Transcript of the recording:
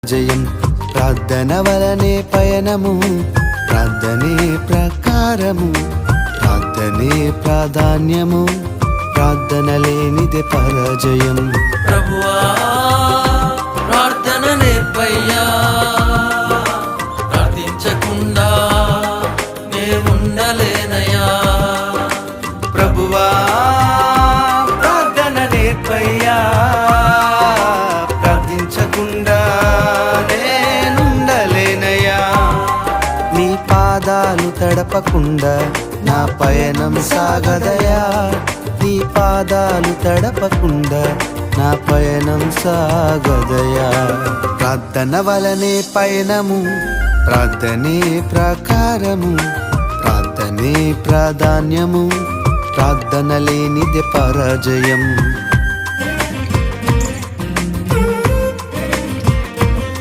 జయం ప్రార్థన వలనే పయనము, ప్రార్థనే ప్రకారము, ప్రార్థనే ప్రాధాన్యము, ప్రార్థన లేనిదే పరాజయం. ప్రభువా ప్రార్థన నేర్పయ్యా, ప్రార్థించకుండా నే ఉండలేనయ్యా. ప్రభువా ప్రార్థన నేర్పయ్యా, ప్రార్థించకుండా నేనుండలేనయ్యా. నీ పాదాలు తడపకుండా నా పయనం సాగదయా, నీ పాదాలు తడపకుండా నా పయనం సాగదయా. ప్రార్థన వలనే పయనము, ప్రార్థనే ప్రకారము, ప్రార్థనే ప్రాధాన్యము, ప్రార్థన లేనిదే పరాజయం.